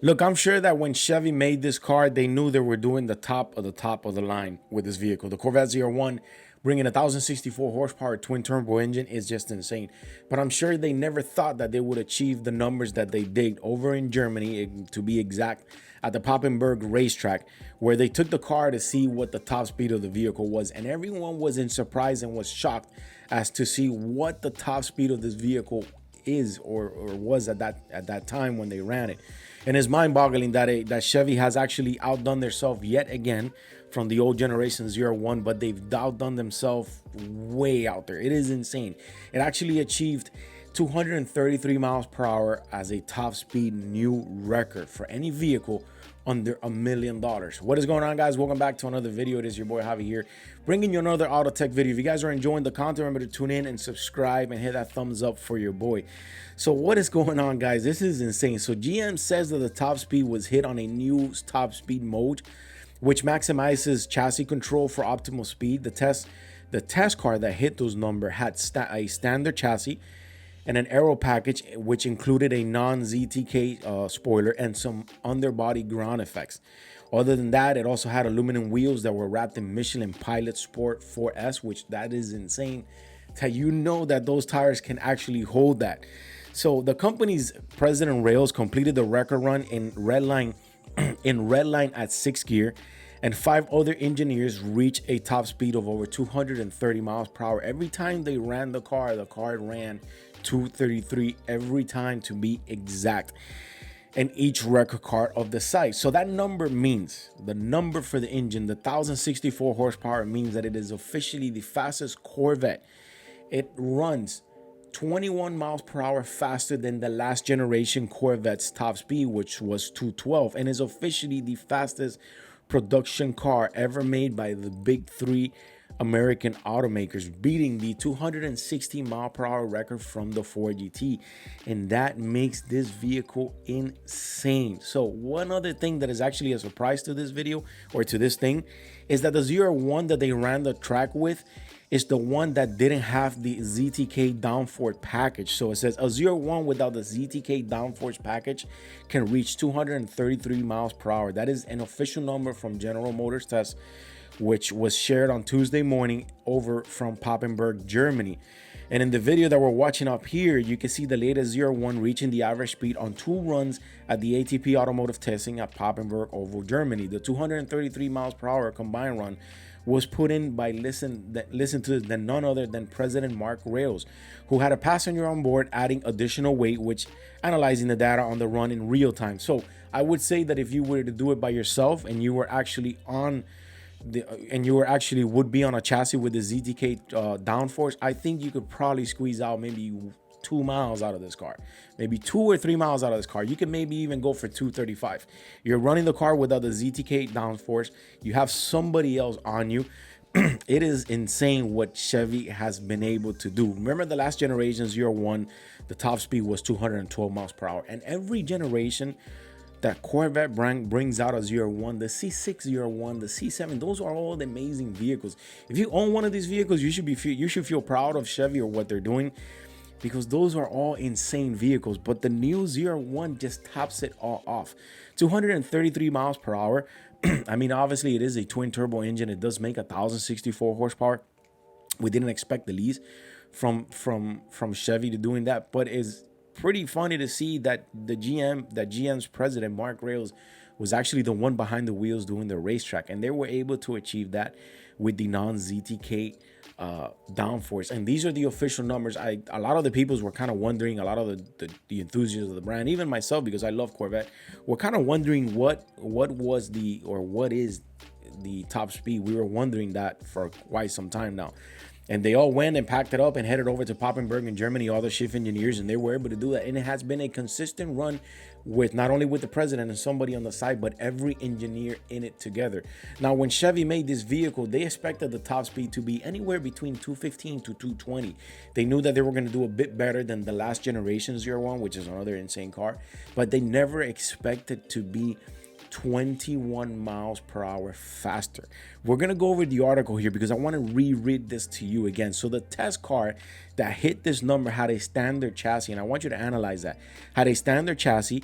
Look, I'm sure that when Chevy made this car, they knew they were doing the top of the line with this vehicle. The Corvette ZR1 bringing a 1064 horsepower twin turbo engine is just insane. But I'm sure they never thought that they would achieve the numbers that they did over in Germany, to be exact, at the Papenburg racetrack, where they took the car to see what the top speed of the vehicle was. And everyone was in surprise and was shocked as to see what the top speed of this vehicle is or was at that time when they ran it. And it's mind-boggling that Chevy has actually outdone themselves yet again from the old generation ZR1, but they've outdone themselves way out there. It is insane. It actually achieved 233 miles per hour as a top speed new record for any vehicle under $1 million. What is going on, guys? Welcome back to another video. It is your boy Javi here, bringing you another auto tech video. If you guys are enjoying the content, remember to tune in and subscribe and hit that thumbs up for your boy. So what is going on, guys? This is insane. So GM says that the top speed was hit on a new top speed mode, which maximizes chassis control for optimal speed. The test car that hit those numbers had a standard chassis and an aero package, which included a non-ZTK spoiler and some underbody ground effects. Other than that, it also had aluminum wheels that were wrapped in Michelin Pilot Sport 4S, which that is insane. That you know that those tires can actually hold that. So the company's President Rails completed the record run in redline at 6th gear, and 5 other engineers reached a top speed of over 230 miles per hour. Every time they ran the car ran 233 every time, to be exact, and each record car of the site. So that number means, the number for the engine, the 1064 horsepower, means that it is officially the fastest Corvette. It runs 21 miles per hour faster than the last generation Corvette's top speed, which was 212, and is officially the fastest production car ever made by the big 3 American automakers, beating the 260 mile per hour record from the Ford GT. And that makes this vehicle insane. So one other thing that is actually a surprise to this video, or to this thing, is that the ZR1 that they ran the track with is the one that didn't have the ZTK downforce package. So it says a ZR1 without the ZTK downforce package can reach 233 miles per hour. That is an official number from General Motors test, which was shared on Tuesday morning over from Papenburg, Germany. And in the video that we're watching up here, you can see the latest ZR1 reaching the average speed on 2 runs at the ATP automotive testing at Papenburg, over Germany. The 233 miles per hour combined run was put in by listen to none other than President Mark Rails, who had a passenger on board, adding additional weight, which analyzing the data on the run in real time. So I would say that if you were to do it by yourself and you were actually would be on a chassis with the ZTK downforce, I think you could probably squeeze out maybe 2 miles out of this car, maybe 2 or 3 miles out of this car. You can maybe even go for 235. You're running the car without the ZTK downforce. You have somebody else on you. It is insane what Chevy has been able to do. Remember the last generation ZR1, the top speed was 212 miles per hour, and every generation that Corvette brand brings out a ZR1, the C6 ZR1, the C7, those are all the amazing vehicles. If you own one of these vehicles, you should feel proud of Chevy or what they're doing, because those are all insane vehicles. But the new ZR1 just tops it all off. 233 miles per hour. I mean, obviously it is a twin turbo engine. It does make 1064 horsepower. We didn't expect the least from Chevy to doing that, but it's pretty funny to see that GM's president Mark Rails was actually the one behind the wheels doing the racetrack, and they were able to achieve that with the non-ZTK downforce. And these are the official numbers. A lot of the people were kind of wondering, a lot of the enthusiasts of the brand, even myself, because I love Corvette, were kind of wondering what is the top speed. We were wondering that for quite some time now. And they all went and packed it up and headed over to Papenburg in Germany, all the shift engineers, and they were able to do that. And it has been a consistent run with not only with the president and somebody on the side, but every engineer in it together. Now, when Chevy made this vehicle, they expected the top speed to be anywhere between 215 to 220. They knew that they were going to do a bit better than the last generation ZR1, which is another insane car, but they never expected to be 21 miles per hour faster. We're going to go over the article here because I want to reread this to you again. So the test car that hit this number had a standard chassis, and I want you to analyze that. Had a standard chassis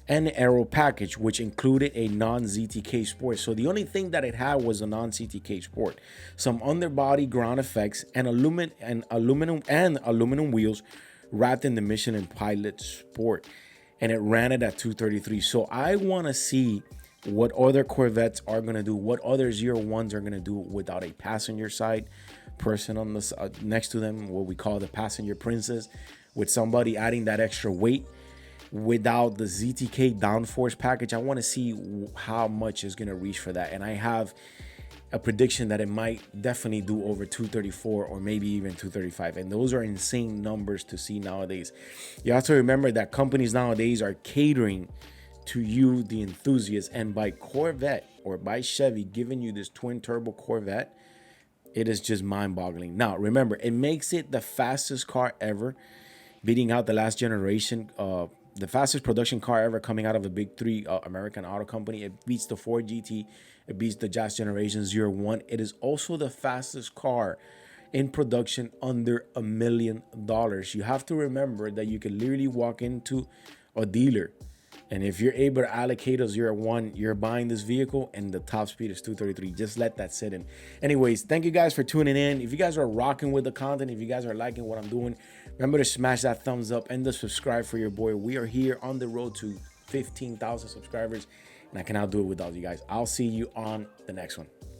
and aero package, which included a non-ZTK Sport. So the only thing that it had was a non-ZTK Sport, some underbody ground effects, and aluminum wheels wrapped in the Michelin Pilot Sport, and it ran it at 233. So I want to see what other Corvettes are going to do, what other ZR1s are going to do without a passenger side person on the next to them, what we call the passenger princess, with somebody adding that extra weight without the ZTK downforce package. I want to see how much is going to reach for that. And I have a prediction that it might definitely do over 234 or maybe even 235. And those are insane numbers to see nowadays. You have to remember that companies nowadays are catering to you, the enthusiast, and by Corvette or by Chevy giving you this twin turbo Corvette, it is just mind-boggling. Now, remember, it makes it the fastest car ever, beating out the last generation, the fastest production car ever coming out of the big three American auto company. It beats the Ford GT, it beats the last generation ZR1. It is also the fastest car in production under $1 million. You have to remember that you can literally walk into a dealer, and if you're able to allocate a ZR1, you're buying this vehicle and the top speed is 233. Just let that sit in. Anyways, thank you guys for tuning in. If you guys are rocking with the content, if you guys are liking what I'm doing, remember to smash that thumbs up and the subscribe for your boy. We are here on the road to 15,000 subscribers, and I cannot do it without you guys. I'll see you on the next one.